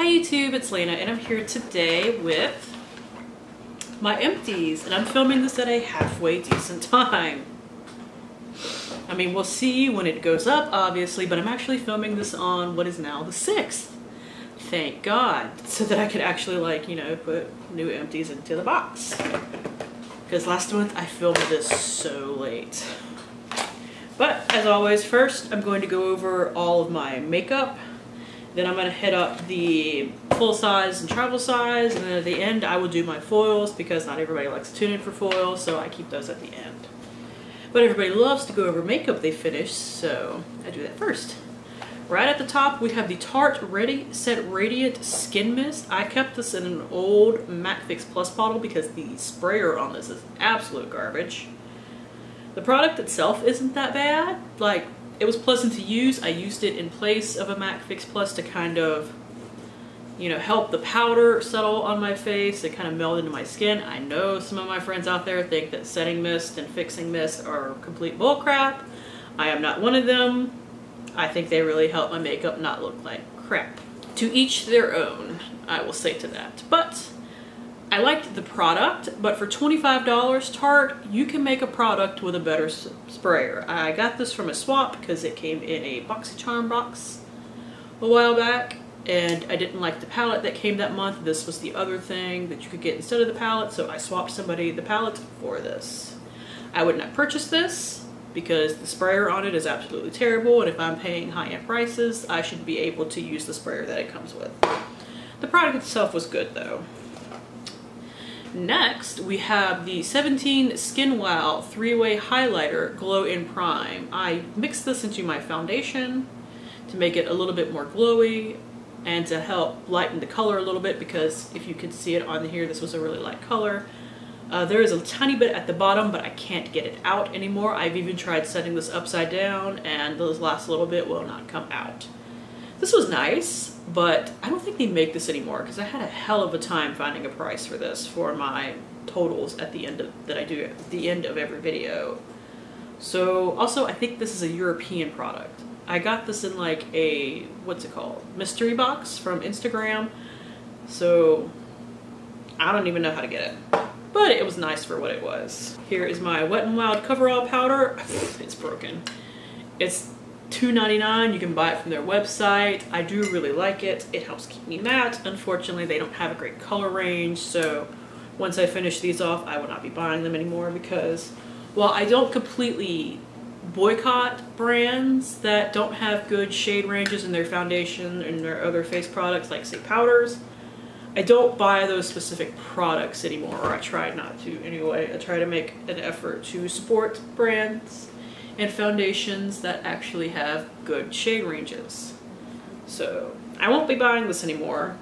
Hi YouTube, it's Lena and I'm here today with my Empties and I'm filming this at a halfway decent time. I mean, we'll see when it goes up obviously, but I'm actually filming this on what is now the 6th. Thank God, so that I could actually put new Empties into the box. Because last month I filmed this so late. But as always, first I'm going to go over all of my makeup. Then I'm going to hit up the full size and travel size, and then at the end I will do my foils because not everybody likes to tune in for foils, so I keep those at the end. But everybody loves to go over makeup they finish, so I do that first. Right at the top we have the Tarte Ready Set Radiant Skin Mist. I kept this in an old Matte Fix Plus bottle because the sprayer on this is absolute garbage. The product itself isn't that bad. Like, it was pleasant to use. I used it in place of a Matte Fix Plus to kind of, help the powder settle on my face and kind of meld into my skin. I know some of my friends out there think that setting mist and fixing mist are complete bullcrap. I am not one of them. I think they really help my makeup not look like crap. To each their own, I will say to that. But I liked the product, but for $25 Tarte, you can make a product with a better sprayer. I got this from a swap because it came in a BoxyCharm box a while back, and I didn't like the palette that came that month. This was the other thing that you could get instead of the palette, so I swapped somebody the palette for this. I would not purchase this because the sprayer on it is absolutely terrible, and if I'm paying high-end prices, I should be able to use the sprayer that it comes with. The product itself was good though. Next, we have the 17 Skin Wow 3-Way Highlighter Glow in Prime. I mixed this into my foundation to make it a little bit more glowy and to help lighten the color a little bit, because if you can see it on here, this was a really light color. There is a tiny bit at the bottom, but I can't get it out anymore. I've even tried setting this upside down and this last little bit will not come out. This was nice, but I don't think they make this anymore because I had a hell of a time finding a price for this for my totals at the end of that I do at the end of every video. So also I think this is a European product. I got this in like a, what's it called, mystery box from Instagram. So I don't even know how to get it, but it was nice for what it was. Here is my Wet n Wild Coverall powder. It's broken. It's $2.99. You can buy it from their website. I do really like it. It helps keep me matte. Unfortunately, they don't have a great color range, so once I finish these off, I will not be buying them anymore because while I don't completely boycott brands that don't have good shade ranges in their foundation and their other face products, like say powders, I don't buy those specific products anymore, or I try not to anyway. I try to make an effort to support brands and foundations that actually have good shade ranges. So I won't be buying this anymore,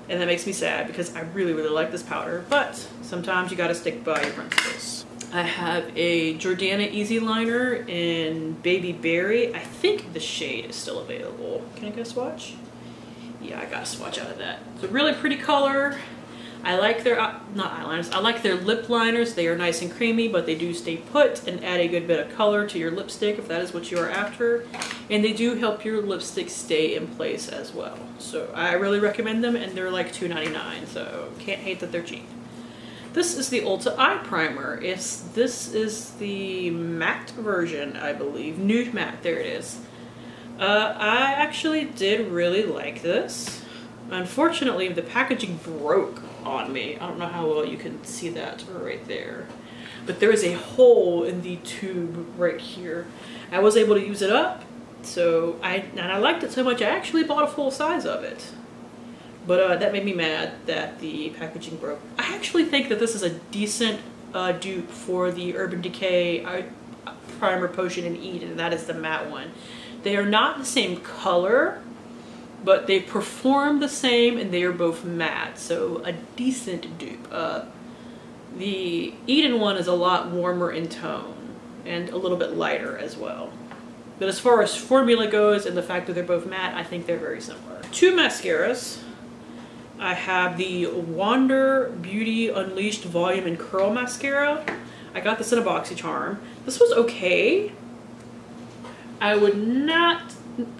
and that makes me sad because I really like this powder, but sometimes you gotta stick by your principles. I have a Jordana Easy Liner in Baby Berry. I think the shade is still available. Can I get a swatch? Yeah, I got a swatch out of that. It's a really pretty color. I like their, not eyeliners, I like their lip liners. They are nice and creamy, but they do stay put and add a good bit of color to your lipstick if that is what you are after. And they do help your lipstick stay in place as well. So I really recommend them, and they're like $2.99, so can't hate that they're cheap. This is the Ulta Eye Primer. This is the matte version, I believe. Nude matte, there it is. I actually did really like this. Unfortunately, the packaging broke on me. I don't know how well you can see that right there, but there is a hole in the tube right here. I was able to use it up, so I liked it so much I actually bought a full size of it. But that made me mad that the packaging broke. I actually think that this is a decent dupe for the Urban Decay Primer Potion in Eden, and that is the matte one. They are not the same color, but they perform the same and they are both matte, so a decent dupe. The Eden one is a lot warmer in tone and a little bit lighter as well. But as far as formula goes and the fact that they're both matte, I think they're very similar. Two mascaras. I have the Wander Beauty Unleashed Volume and Curl Mascara. I got this in a BoxyCharm. This was okay. I would not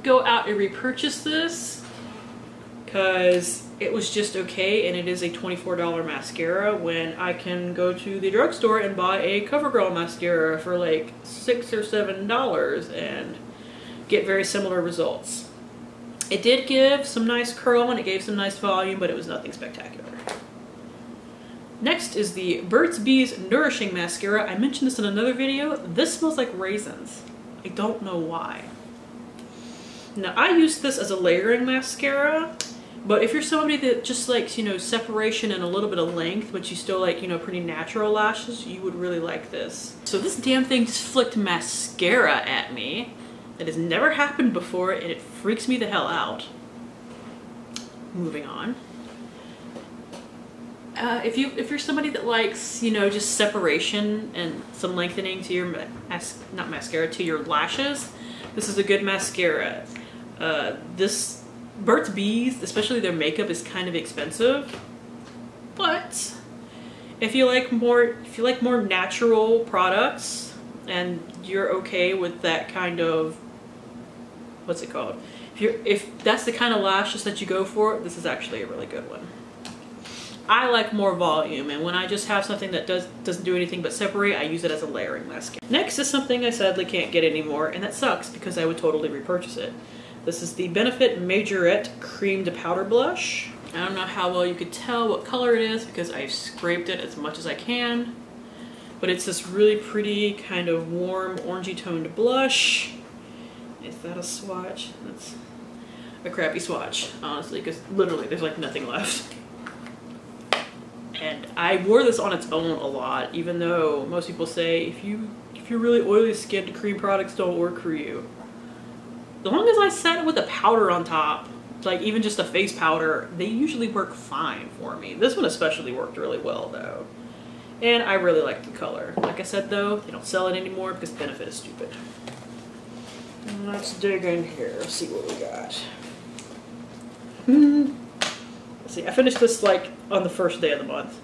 go out and repurchase this because it was just okay, and it is a $24 mascara when I can go to the drugstore and buy a CoverGirl mascara for like $6 or $7 and get very similar results. It did give some nice curl and it gave some nice volume, but it was nothing spectacular. Next is the Burt's Bees Nourishing Mascara. I mentioned this in another video. This smells like raisins. I don't know why. Now, I use this as a layering mascara, but if you're somebody that just likes, you know, separation and a little bit of length, but you still like, you know, pretty natural lashes, you would really like this. So this damn thing just flicked mascara at me. That has never happened before, and it freaks me the hell out. Moving on. If you're somebody that likes, you know, just separation and some lengthening to your not mascara, to your lashes, this is a good mascara. This Burt's Bees, especially their makeup, is kind of expensive, but if you like more natural products and you're okay with that kind of, what's it called? If that's the kind of lashes that you go for, this is actually a really good one. I like more volume, and when I just have something that doesn't do anything but separate, I use it as a layering mascara. Next is something I sadly can't get anymore, and that sucks because I would totally repurchase it. This is the Benefit Majorette Creamed Powder Blush. I don't know how well you could tell what color it is because I've scraped it as much as I can, but it's this really pretty kind of warm orangey toned blush. Is that a swatch? That's a crappy swatch, honestly, because literally there's like nothing left. And I wore this on its own a lot, even though most people say if you're really oily skinned, cream products don't work for you. As long as I set it with a powder on top, like even just a face powder, they usually work fine for me. This one especially worked really well though. And I really like the color. Like I said though, they don't sell it anymore because Benefit is stupid. Let's dig in here, see what we got. Let's see, I finished this like on the first day of the month.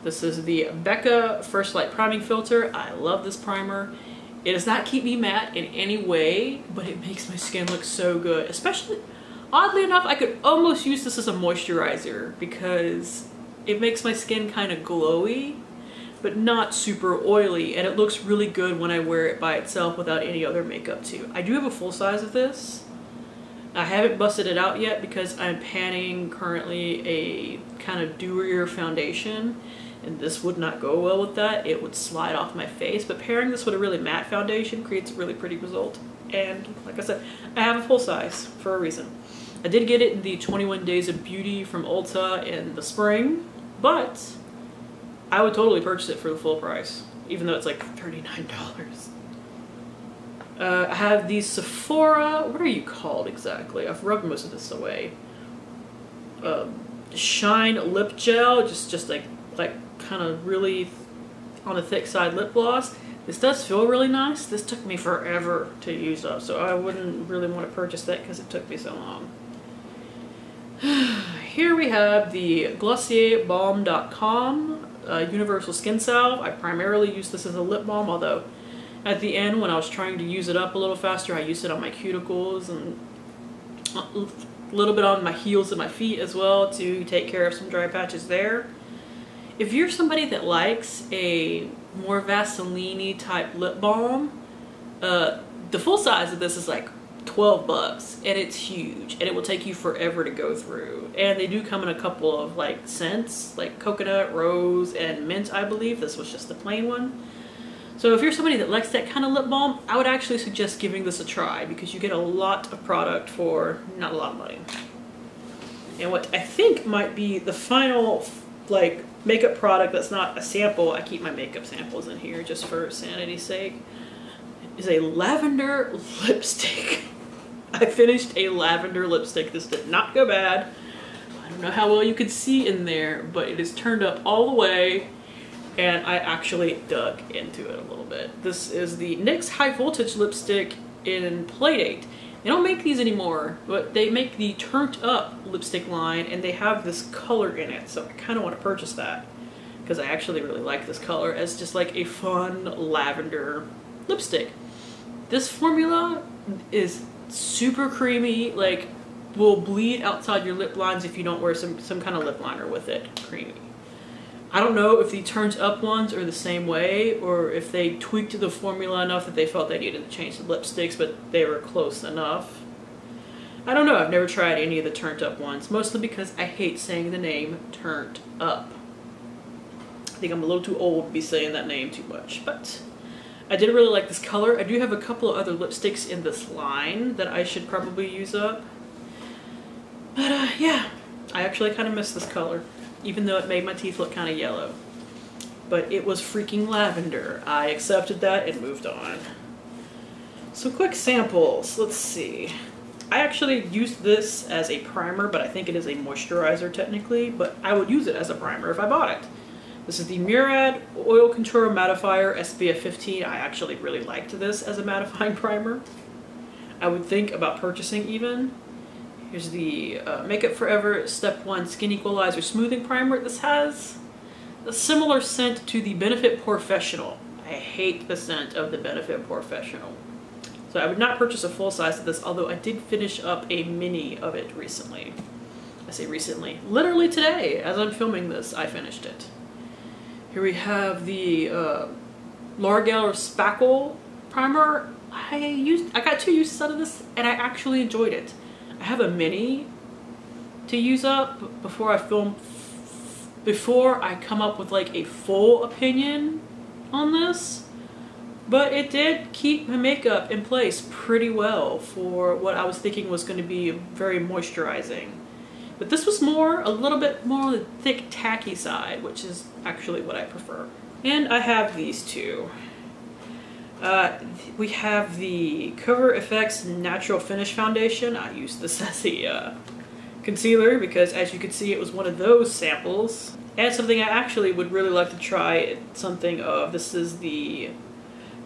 This is the Becca First Light Priming Filter. I love this primer. It does not keep me matte in any way, but it makes my skin look so good. Especially, oddly enough, I could almost use this as a moisturizer because it makes my skin kind of glowy, but not super oily, and it looks really good when I wear it by itself without any other makeup too. I do have a full size of this. I haven't busted it out yet because I'm panning currently a kind of dewier foundation, and this would not go well with that. It would slide off my face, but pairing this with a really matte foundation creates a really pretty result. And like I said, I have a full size for a reason. I did get it in the 21 Days of Beauty from Ulta in the spring, but I would totally purchase it for the full price, even though it's like $39. I have the Sephora, what are you called exactly? I've rubbed most of this away. Shine Lip Gel, just like kind of really on the thick side lip gloss. This does feel really nice. This took me forever to use up, so I wouldn't really want to purchase that because it took me so long. Here we have the GlossierBalm.com Universal Skin Salve. I primarily use this as a lip balm, although at the end when I was trying to use it up a little faster, I used it on my cuticles and a little bit on my heels and my feet as well to take care of some dry patches there. If you're somebody that likes a more Vaseline-y type lip balm, the full size of this is like 12 bucks, and it's huge, and it will take you forever to go through. And they do come in a couple of like scents, like coconut, rose, and mint, I believe. This was just the plain one. So if you're somebody that likes that kind of lip balm, I would actually suggest giving this a try because you get a lot of product for not a lot of money. And what I think might be the final like makeup product that's not a sample, I keep my makeup samples in here just for sanity's sake, is a lavender lipstick. I finished a lavender lipstick. This did not go bad. I don't know how well you could see in there, but it is turned up all the way, and I actually dug into it a little bit. This is the NYX High Voltage lipstick in Playdate. They don't make these anymore, but they make the turned up lipstick line, and they have this color in it, so I kind of want to purchase that because I actually really like this color as just like a fun lavender lipstick. This formula is super creamy, like will bleed outside your lip lines if you don't wear some kind of lip liner with it. Creamy. I don't know if the turned up ones are the same way or if they tweaked the formula enough that they felt they needed to change the lipsticks, but they were close enough. I don't know, I've never tried any of the turned up ones, mostly because I hate saying the name turned up. I think I'm a little too old to be saying that name too much, but I did really like this color. I do have a couple of other lipsticks in this line that I should probably use up. But yeah, I actually kind of miss this color, even though it made my teeth look kind of yellow. But it was freaking lavender. I accepted that and moved on. Some quick samples, let's see. I actually used this as a primer, but I think it is a moisturizer technically, but I would use it as a primer if I bought it. This is the Murad Oil Contour Mattifier SPF 15. I actually really liked this as a mattifying primer. I would think about purchasing even. Here's the Makeup Forever Step 1 Skin Equalizer Smoothing Primer. This has a similar scent to the Benefit Professional. I hate the scent of the Benefit Professional. So I would not purchase a full size of this, although I did finish up a mini of it recently. I say recently, literally today, as I'm filming this, I finished it. Here we have the L'Oreal Spackle Primer. I got 2 uses out of this, and I actually enjoyed it. I have a mini to use up before I come up with like a full opinion on this. But it did keep my makeup in place pretty well for what I was thinking was going to be very moisturizing. But this was a little bit more on the thick, tacky side, which is actually what I prefer. And I have these two. We have the Cover FX Natural Finish Foundation. I used this as a concealer because, as you can see, it was one of those samples. And something I actually would really like to try something of. This is the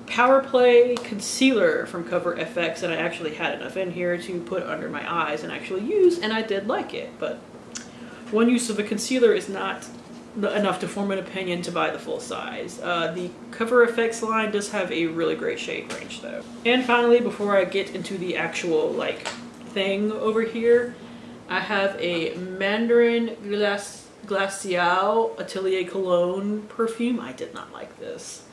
Power Play Concealer from Cover FX, and I actually had enough in here to put under my eyes and actually use, and I did like it. But one use of a concealer is not enough to form an opinion to buy the full size. The Cover FX line does have a really great shade range though. And finally, before I get into the actual like thing over here, I have a Mandarin Glacial Atelier Cologne perfume. I did not like this.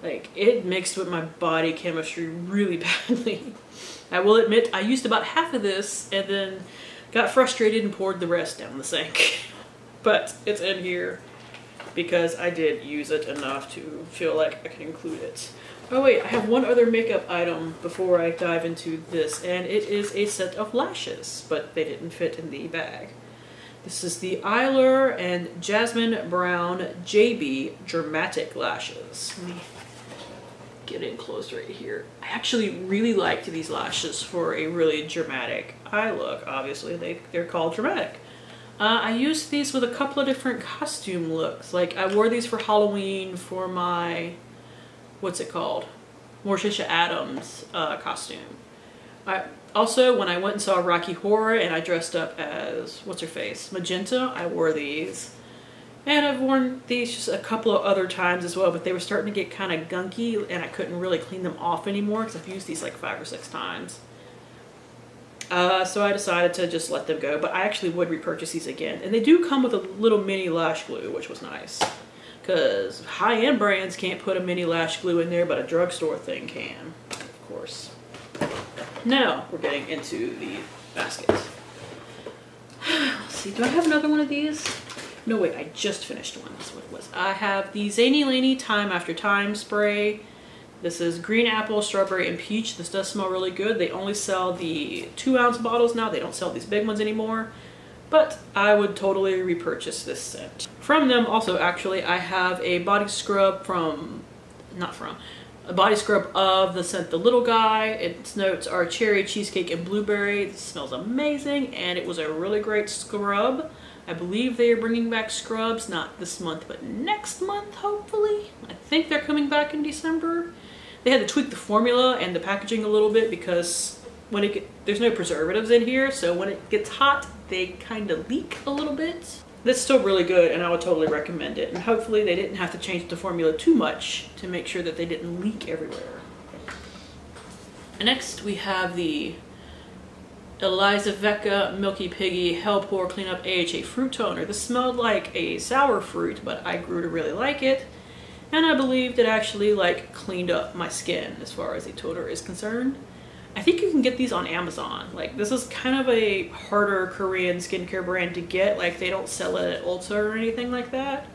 Like, it mixed with my body chemistry really badly. I will admit, I used about half of this and then got frustrated and poured the rest down the sink. But it's in here because I did use it enough to feel like I can include it. Oh wait, I have one other makeup item before I dive into this, and it is a set of lashes, but they didn't fit in the bag. This is the Eyler and Jasmine Brown JB Dramatic Lashes. Let me get in close right here. I actually really liked these lashes for a really dramatic eye look. Obviously, they're called dramatic. I used these with a couple of different costume looks. Like, I wore these for Halloween for my, what's it called? Morticia Addams costume. Also, when I went and saw Rocky Horror and I dressed up as, what's her face? Magenta, I wore these. And I've worn these just a couple of other times as well, but they were starting to get kind of gunky and I couldn't really clean them off anymore because I've used these like 5 or 6 times. So I decided to just let them go, but I actually would repurchase these again. And they do come with a little mini lash glue, which was nice. Because high-end brands can't put a mini lash glue in there, but a drugstore thing can, of course. Now we're getting into the basket. Let's see, do I have another one of these? No, wait, I just finished one. That's what it was. I have the Zany Laney Time After Time spray. This is green apple, strawberry, and peach. This does smell really good. They only sell the 2-ounce bottles now. They don't sell these big ones anymore. But I would totally repurchase this scent. From them also, actually, I have a body scrub a body scrub of the scent The Little Guy. Its notes are cherry, cheesecake, and blueberry. This smells amazing, and it was a really great scrub. I believe they are bringing back scrubs, not this month, but next month, hopefully. I think they're coming back in December. They had to tweak the formula and the packaging a little bit because there's no preservatives in here, so when it gets hot, they kind of leak a little bit. This is still really good, and I would totally recommend it. And hopefully they didn't have to change the formula too much to make sure that they didn't leak everywhere. And next we have the Eliza Vecca Milky Piggy Hell Pour Cleanup AHA Fruit Toner. This smelled like a sour fruit, but I grew to really like it. And I believed it actually like cleaned up my skin as far as a toner is concerned. I think you can get these on Amazon. Like, this is kind of a harder Korean skincare brand to get. Like, they don't sell it at Ulta or anything like that.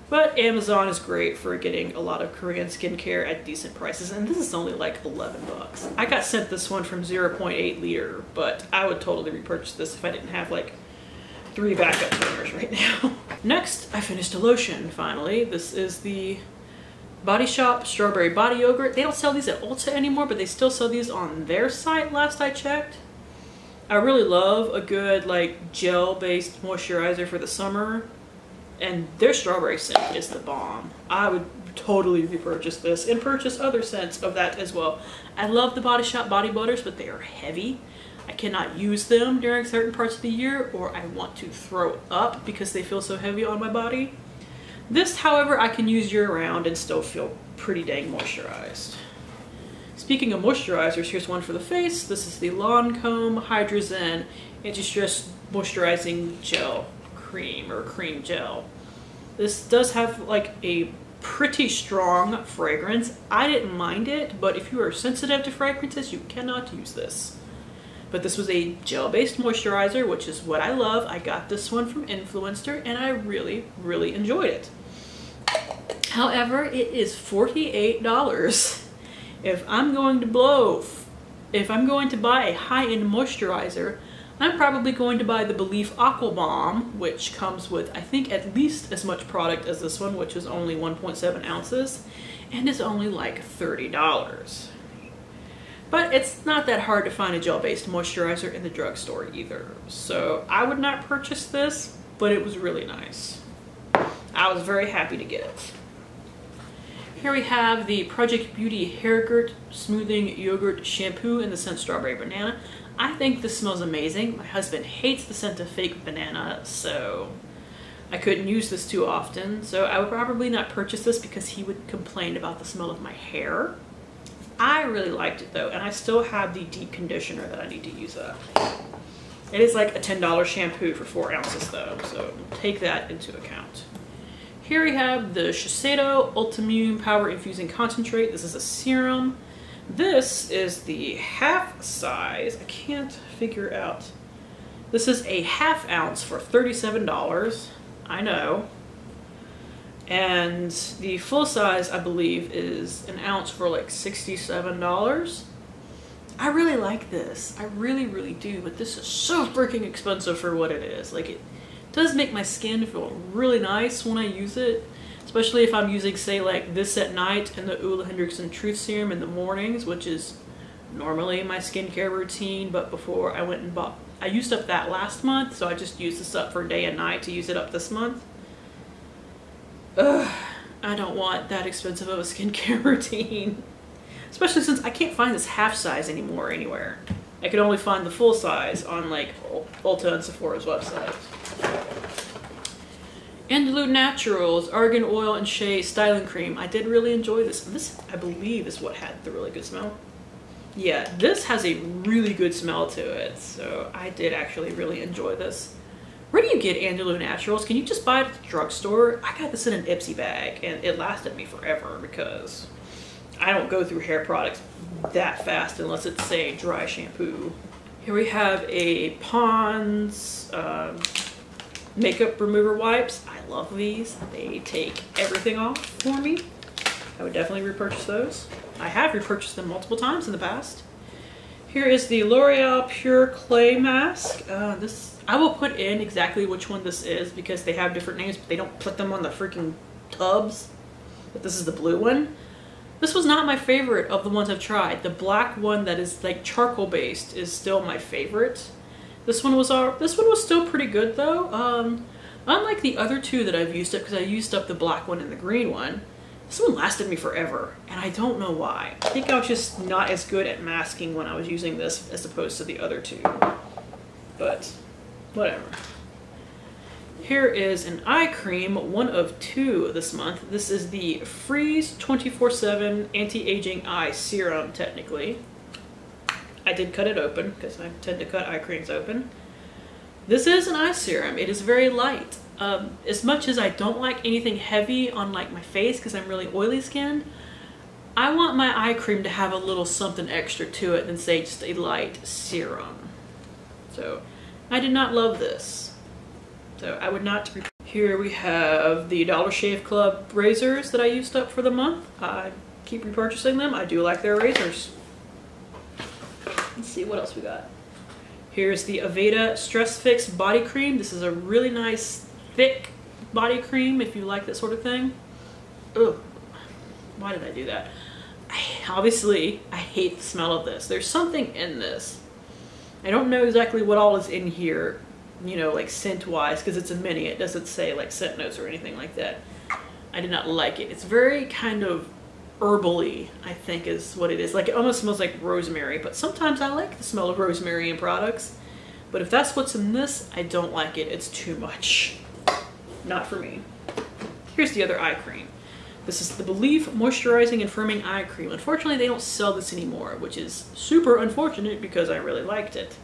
But Amazon is great for getting a lot of Korean skincare at decent prices, and this is only like 11 bucks. I got sent this one from 0.8 liter, but I would totally repurchase this if I didn't have like 3 backup toners right now. Next, I finished a lotion, finally. This is the Body Shop Strawberry Body Yogurt. They don't sell these at Ulta anymore, but they still sell these on their site last I checked. I really love a good like gel-based moisturizer for the summer. And their strawberry scent is the bomb. I would totally repurchase this and purchase other scents of that as well. I love the Body Shop body butters, but they are heavy. I cannot use them during certain parts of the year, or I want to throw up because they feel so heavy on my body. This, however, I can use year round and still feel pretty dang moisturized. Speaking of moisturizers, here's one for the face. This is the Lancome Hydra Zen Anti-Stress Moisturizing Gel Cream, or cream gel. This does have like a pretty strong fragrance. I didn't mind it, but if you are sensitive to fragrances, you cannot use this. But this was a gel-based moisturizer, which is what I love. I got this one from Influencer, and I really, really enjoyed it. However, it is $48. If I'm going to buy a high-end moisturizer, I'm probably going to buy the Belief Aqua Bomb, which comes with, I think, at least as much product as this one, which is only 1.7 ounces, and is only like $30. But it's not that hard to find a gel-based moisturizer in the drugstore either. So I would not purchase this, but it was really nice. I was very happy to get it. Here we have the Project Beauty Hair Gurt Smoothing Yogurt Shampoo in the scent Strawberry Banana. I think this smells amazing. My husband hates the scent of fake banana, so I couldn't use this too often. So I would probably not purchase this because he would complain about the smell of my hair. I really liked it though, and I still have the deep conditioner that I need to use up. It is like a $10 shampoo for 4 ounces though, so take that into account. Here we have the Shiseido Ultimune Power Infusing Concentrate. This is a serum. This is the half size. I can't figure out. This is a ½ ounce for $37. I know. And the full size, I believe, is an ounce for like $67. I really like this. I really, really do. But this is so freaking expensive for what it is. Like, it does make my skin feel really nice when I use it. Especially if I'm using, say, like this at night and the Ole Henriksen Truth Serum in the mornings, which is normally my skincare routine. But before I went and bought, I used up that last month, so I just used this up for day and night to use it up this month. Ugh, I don't want that expensive of a skincare routine. Especially since I can't find this half size anymore anywhere. I can only find the full size on like Ulta and Sephora's websites. Andalou Naturals Argan Oil and Shea Styling Cream. I did really enjoy this. This, I believe, is what had the really good smell. Yeah, this has a really good smell to it, so I did actually really enjoy this. Where do you get Andalou Naturals? Can you just buy it at the drugstore? I got this in an Ipsy bag, and it lasted me forever because I don't go through hair products that fast unless it's, say, dry shampoo. Here we have a Pond's makeup remover wipes. I love these. They take everything off for me. I would definitely repurchase those. I have repurchased them multiple times in the past. Here is the L'Oreal Pure Clay Mask. I will put in exactly which one this is because they have different names, but they don't put them on the freaking tubs. But this is the blue one. This was not my favorite of the ones I've tried. The black one that is like charcoal based is still my favorite. This one was still pretty good though. Unlike the other two that I've used up, because I used up the black one and the green one, this one lasted me forever, and I don't know why. I think I was just not as good at masking when I was using this as opposed to the other two. But whatever. Here is an eye cream, one of 2 this month. This is the Freeze 24/7 Anti-Aging Eye Serum, technically. I did cut it open because I tend to cut eye creams open. This is an eye serum. It is very light. As much as I don't like anything heavy on like my face because I'm really oily skinned, I want my eye cream to have a little something extra to it than say just a light serum. So I did not love this. So I would not. Here we have the Dollar Shave Club razors that I used up for the month. I keep repurchasing them. I do like their razors. Let's see what else we got. Here's the Aveda Stress Fix Body Cream. This is a really nice thick body cream if you like that sort of thing. Ugh, why did I do that? Obviously, I hate the smell of this. There's something in this. I don't know exactly what all is in here, you know, like scent-wise, because it's a mini. It doesn't say like scent notes or anything like that. I did not like it. It's very kind of herbally, I think is what it is. Like it almost smells like rosemary, but sometimes I like the smell of rosemary in products. But if that's what's in this, I don't like it. It's too much. Not for me. Here's the other eye cream. This is the Belief Moisturizing and Firming Eye Cream. Unfortunately, they don't sell this anymore, which is super unfortunate because I really liked it.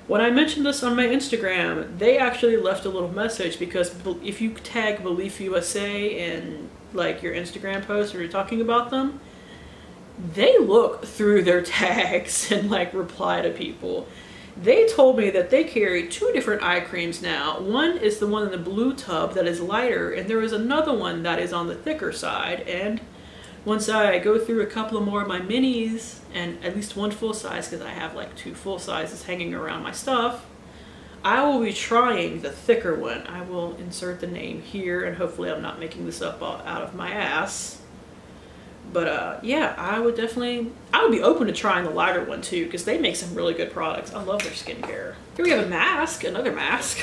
When I mentioned this on my Instagram, they actually left a little message because if you tag Belief USA in like your Instagram post or you're talking about them, they look through their tags and like reply to people. They told me that they carry 2 different eye creams now. One is the one in the blue tub that is lighter, and there is another one that is on the thicker side. And once I go through a couple of more of my minis and at least one full size, because I have like 2 full sizes hanging around my stuff, I will be trying the thicker one. I will insert the name here, and hopefully I'm not making this up out of my ass. But yeah, I would be open to trying the lighter one too, because they make some really good products. I love their skincare. Here we have a mask, another mask.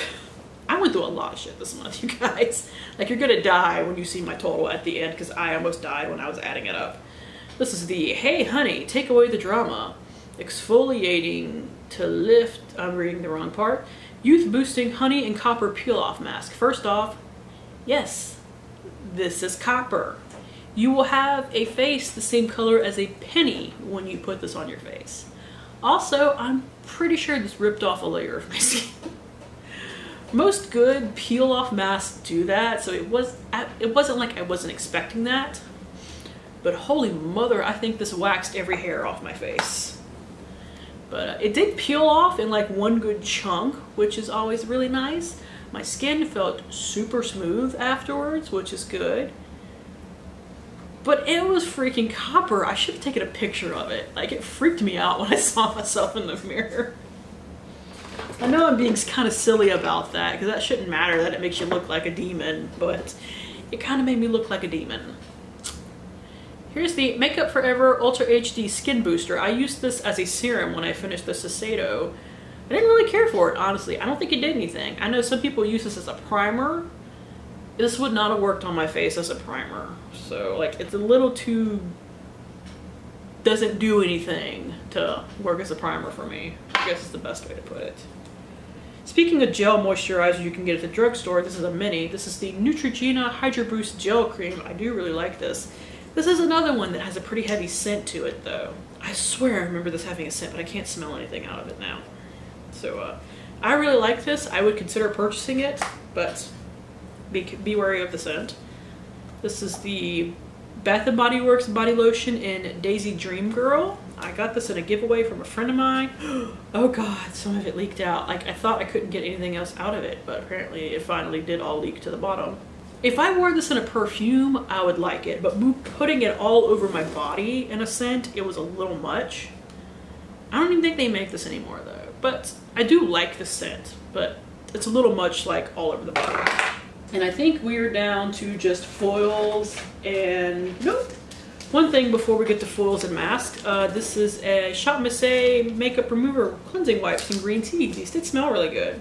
I went through a lot of shit this month, you guys. Like, you're gonna die when you see my total at the end, because I almost died when I was adding it up. This is the Hey Honey, Take Away the Drama. Exfoliating to lift, I'm reading the wrong part. Youth Boosting Honey and Copper Peel Off Mask. First off, yes, this is copper. You will have a face the same color as a penny when you put this on your face. Also, I'm pretty sure this ripped off a layer of my skin. Most good peel off masks do that, so it wasn't like I wasn't expecting that. But holy mother, I think this waxed every hair off my face. But it did peel off in like one good chunk, which is always really nice. My skin felt super smooth afterwards, which is good. But it was freaking copper. I should have taken a picture of it. Like, it freaked me out when I saw myself in the mirror. I know I'm being kind of silly about that, because that shouldn't matter that it makes you look like a demon, but it kind of made me look like a demon. Here's the Makeup Forever Ultra HD Skin Booster. I used this as a serum when I finished the Shiseido. I didn't really care for it, honestly. I don't think it did anything. I know some people use this as a primer. This would not have worked on my face as a primer. So, like, it's a little too... doesn't do anything to work as a primer for me. I guess is the best way to put it. Speaking of gel moisturizer you can get at the drugstore, this is a mini. This is the Neutrogena Hydro Boost Gel Cream. I do really like this. This is another one that has a pretty heavy scent to it, though. I swear I remember this having a scent, but I can't smell anything out of it now. So, I really like this. I would consider purchasing it, but... Be wary of the scent. This is the Bath & Body Works body lotion in Daisy Dream Girl. I got this in a giveaway from a friend of mine. Oh god, some of it leaked out. Like, I thought I couldn't get anything else out of it, but apparently it finally did all leak to the bottom. If I wore this in a perfume, I would like it, but putting it all over my body in a scent, it was a little much. I don't even think they make this anymore though, but I do like the scent, but it's a little much, like, all over the body. And I think we're down to just foils and nope. One thing before we get to foils and masks, this is a Shop Missy Makeup Remover Cleansing Wipes in green tea. These did smell really good.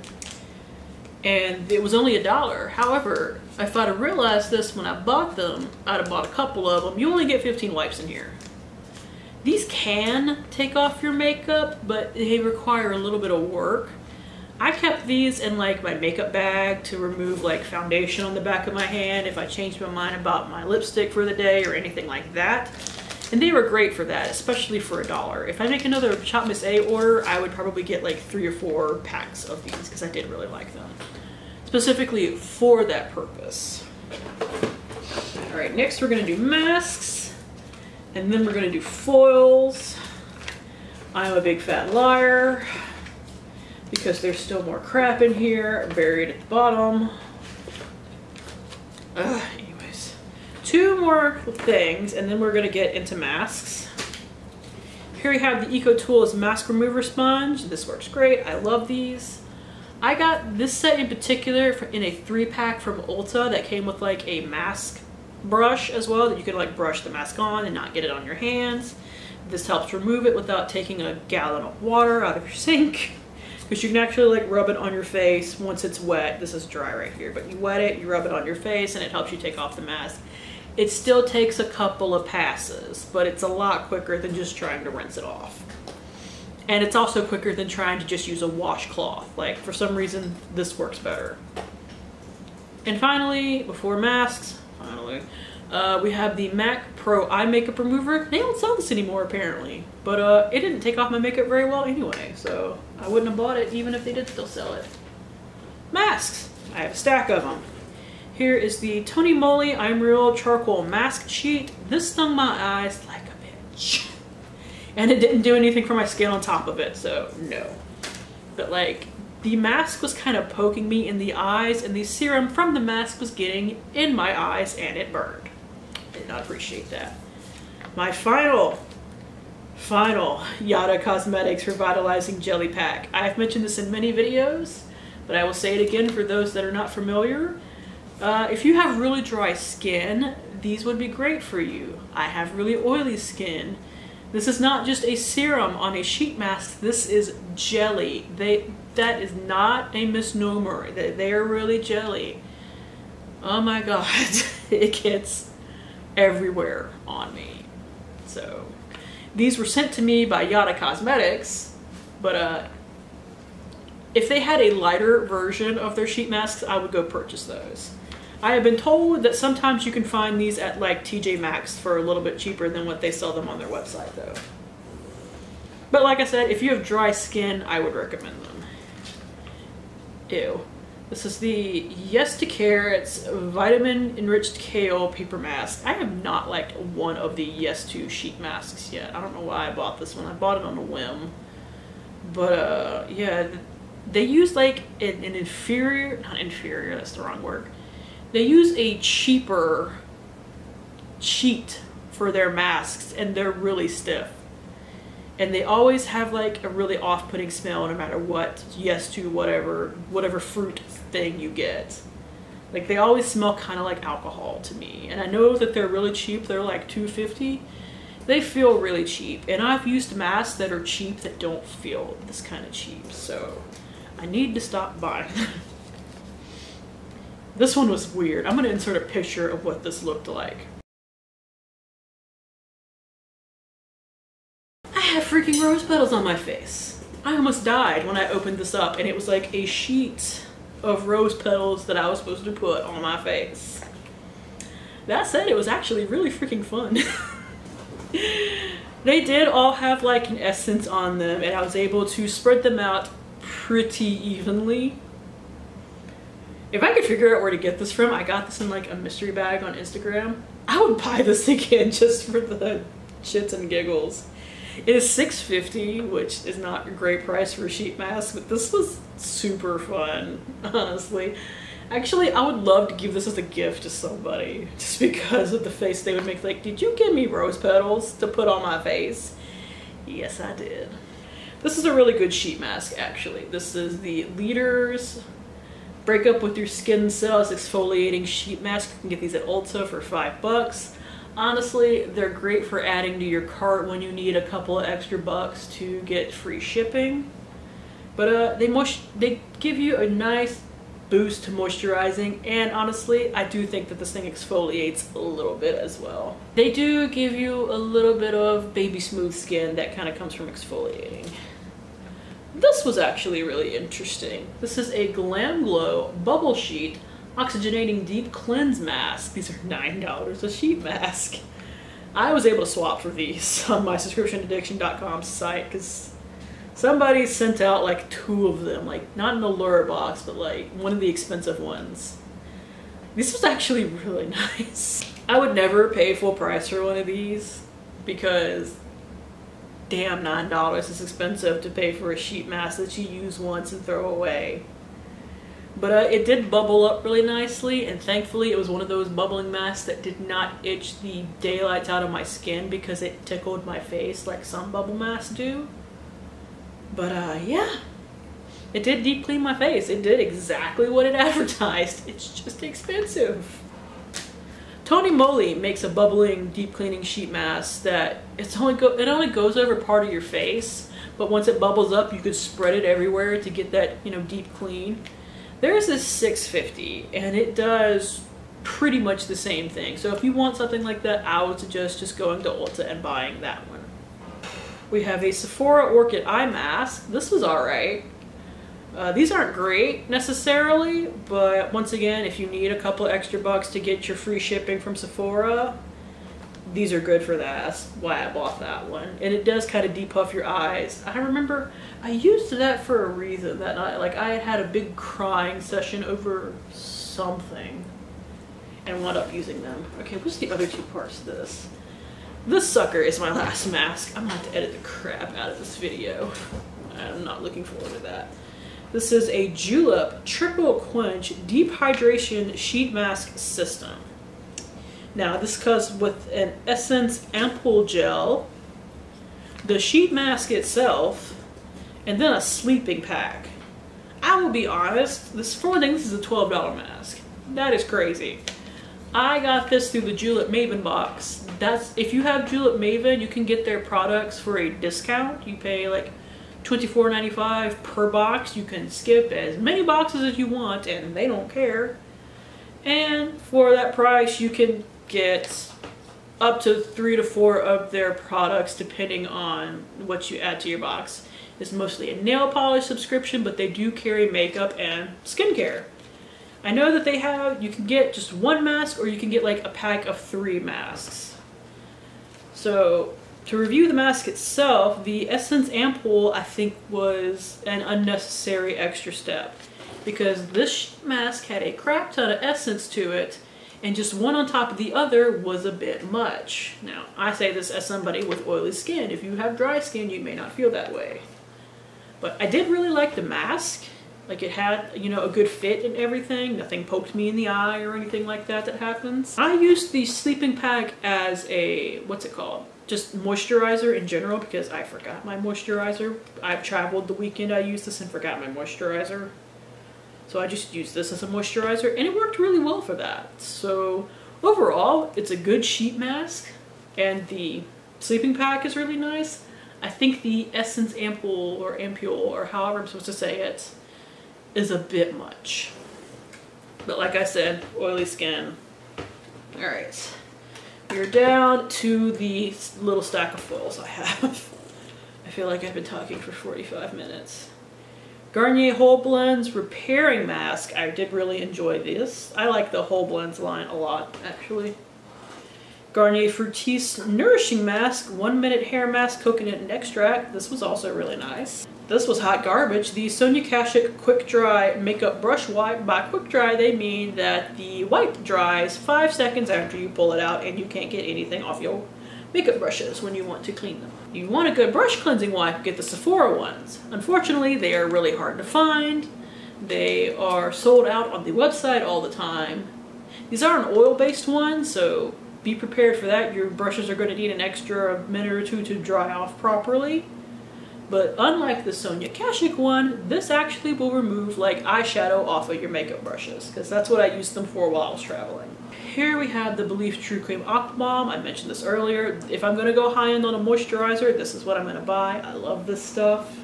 And it was only $1. However, if I'd have realized this when I bought them, I'd have bought a couple of them. You only get 15 wipes in here. These can take off your makeup, but they require a little bit of work. I kept these in like my makeup bag to remove like foundation on the back of my hand if I changed my mind about my lipstick for the day or anything like that. And they were great for that, especially for $1. If I make another Shop Miss A order, I would probably get like 3 or 4 packs of these because I did really like them. Specifically for that purpose. All right, next we're gonna do masks. And then we're gonna do foils. I'm a big fat liar because there's still more crap in here buried at the bottom. Anyways, 2 more things and then we're gonna get into masks. Here we have the Eco Tools mask remover sponge. This works great. I love these. I got this set in particular in a 3-pack from Ulta that came with like a mask brush as well that you could like brush the mask on and not get it on your hands. This helps remove it without taking a gallon of water out of your sink. Because you can actually like rub it on your face once it's wet. This is dry right here, but you wet it, you rub it on your face, and it helps you take off the mask. It still takes a couple of passes, but it's a lot quicker than just trying to rinse it off. And it's also quicker than trying to just use a washcloth. Like, for some reason, this works better. And finally, before masks, we have the MAC Pro Eye Makeup Remover. They don't sell this anymore, apparently. But it didn't take off my makeup very well anyway, so I wouldn't have bought it even if they did still sell it. Masks. I have a stack of them. Here is the Tony Moly I'm Real Charcoal Mask Sheet. This stung my eyes like a bitch. And it didn't do anything for my skin on top of it, so no. But like, the mask was kind of poking me in the eyes, and the serum from the mask was getting in my eyes, and it burned. I did not appreciate that. My final Yada Cosmetics Revitalizing Jelly Pack. I have mentioned this in many videos, but I will say it again for those that are not familiar. If you have really dry skin, these would be great for you. I have really oily skin. This is not just a serum on a sheet mask, this is jelly. That is not a misnomer. They are really jelly. Oh my god, it gets everywhere on me. So, these were sent to me by Yada Cosmetics, but if they had a lighter version of their sheet masks, I would go purchase those. I have been told that sometimes you can find these at like TJ Maxx for a little bit cheaper than what they sell them on their website though. But like I said, if you have dry skin, I would recommend them. Ew. This is the Yes to Carrots Vitamin Enriched Kale Paper Mask. I have not liked one of the Yes to sheet masks yet. I don't know why I bought this one. I bought it on a whim. But yeah, they use like an inferior, not inferior, that's the wrong word. They use a cheaper sheet for their masks and they're really stiff. And they always have like a really off-putting smell no matter what Yes to whatever fruit thing you get. Like they always smell kind of like alcohol to me. And I know that they're really cheap, they're like $2.50. They feel really cheap. And I've used masks that are cheap that don't feel this kind of cheap. So I need to stop buying them. This one was weird. I'm gonna insert a picture of what this looked like. I have freaking rose petals on my face. I almost died when I opened this up and it was like a sheet of rose petals that I was supposed to put on my face. That said, it was actually really freaking fun. They did all have like an essence on them and I was able to spread them out pretty evenly. If I could figure out where to get this from, I got this in like a mystery bag on Instagram. I would buy this again just for the shits and giggles. It is $6.50, which is not a great price for a sheet mask, but this was super fun, honestly. Actually, I would love to give this as a gift to somebody, just because of the face they would make. Like, did you give me rose petals to put on my face? Yes, I did. This is a really good sheet mask, actually. This is the Leaders Break Up With Your Skin Cells Exfoliating Sheet Mask. You can get these at Ulta for $5. Honestly, they're great for adding to your cart when you need a couple of extra bucks to get free shipping. But they give you a nice boost to moisturizing, and honestly, I do think that this thing exfoliates a little bit as well. They do give you a little bit of baby smooth skin that kind of comes from exfoliating. This was actually really interesting. This is a Glam Glow Bubble Sheet Oxygenating Deep Cleanse Mask. These are $9 a sheet mask. I was able to swap for these on my subscriptionaddiction.com site because somebody sent out like 2 of them, like not in the lure box, but like one of the expensive ones. This was actually really nice. I would never pay full price for one of these because damn, $9 is expensive to pay for a sheet mask that you use once and throw away. But it did bubble up really nicely, and thankfully it was one of those bubbling masks that did not itch the daylights out of my skin because it tickled my face like some bubble masks do. But yeah, it did deep clean my face. It did exactly what it advertised. It's just expensive. Tony Moly makes a bubbling deep cleaning sheet mask that it only goes over part of your face, but once it bubbles up you could spread it everywhere to get that, you know, deep clean. There's this $6.50 and it does pretty much the same thing. So if you want something like that, I would suggest just going to Ulta and buying that one. We have a Sephora Orchid Eye Mask. This was alright. These aren't great necessarily, but once again, if you need a couple extra bucks to get your free shipping from Sephora, these are good for that. That's why I bought that one. And it does kind of depuff your eyes. I remember I used that for a reason that night. Like I had a big crying session over something and wound up using them. Okay, what's the other 2 parts of this? This sucker is my last mask. I'm gonna have to edit the crap out of this video. I'm not looking forward to that. This is a Julep Triple Quench Deep Hydration Sheet Mask System. Now this comes with an Essence Ampoule Gel, the sheet mask itself, and then a sleeping pack. I will be honest, for one thing, this is a $12 mask. That is crazy. I got this through the Julep Maven box. If you have Julep Maven, you can get their products for a discount. You pay like $24.95 per box. You can skip as many boxes as you want and they don't care. And for that price you can get up to 3 to 4 of their products depending on what you add to your box. It's mostly a nail polish subscription, but they do carry makeup and skincare. I know that you can get just 1 mask or you can get like a pack of 3 masks. So to review the mask itself, the Essence Ampoule I think was an unnecessary extra step because this mask had a crap ton of essence to it and just one on top of the other was a bit much. Now, I say this as somebody with oily skin. If you have dry skin, you may not feel that way. But I did really like the mask. Like it had, you know, a good fit and everything. Nothing poked me in the eye or anything like that happens. I used the sleeping pack as a, what's it called? Just moisturizer in general because I forgot my moisturizer. I've traveled the weekend I used this and forgot my moisturizer. So I just used this as a moisturizer and it worked really well for that. So overall, it's a good sheet mask and the sleeping pack is really nice. I think the Essence Ampoule or however I'm supposed to say it is a bit much. But like I said, oily skin. All right, we're down to the little stack of foils I have. I feel like I've been talking for 45 minutes. Garnier Whole Blends Repairing Mask. I did really enjoy this. I like the Whole Blends line a lot, actually. Garnier Fructis Nourishing Mask, 1 minute hair mask, coconut and extract. This was also really nice. This was hot garbage. The Sonia Kashuk Quick Dry Makeup Brush Wipe. By quick dry, they mean that the wipe dries 5 seconds after you pull it out and you can't get anything off your makeup brushes when you want to clean them. You want a good brush cleansing wipe, get the Sephora ones. Unfortunately, they are really hard to find. They are sold out on the website all the time. These are an oil-based one, so be prepared for that. Your brushes are going to need an extra minute or 2 to dry off properly. But unlike the Sonia Kashuk one, this actually will remove like eyeshadow off of your makeup brushes, because that's what I used them for while I was traveling. Here we have the Belif True Cream Aqua Balm. I mentioned this earlier. If I'm going to go high-end on a moisturizer, this is what I'm going to buy. I love this stuff.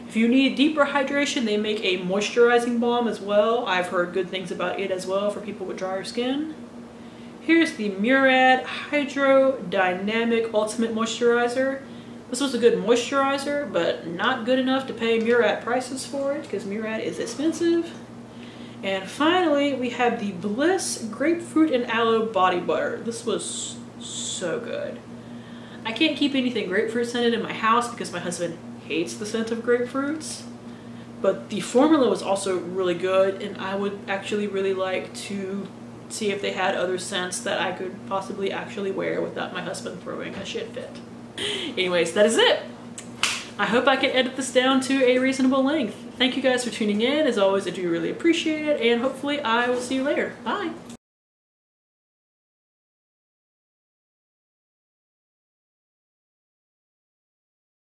If you need deeper hydration, they make a moisturizing balm as well. I've heard good things about it as well for people with drier skin. Here's the Murad Hydro Dynamic Ultimate Moisturizer. This was a good moisturizer, but not good enough to pay Murad prices for it, because Murad is expensive. And finally, we have the Bliss Grapefruit and Aloe Body Butter. This was so good. I can't keep anything grapefruit scented in my house because my husband hates the scent of grapefruits. But the formula was also really good, and I would actually really like to see if they had other scents that I could possibly actually wear without my husband throwing a shit fit. Anyways, that is it. I hope I can edit this down to a reasonable length. Thank you guys for tuning in. As always, I do really appreciate it, and hopefully I will see you later. Bye.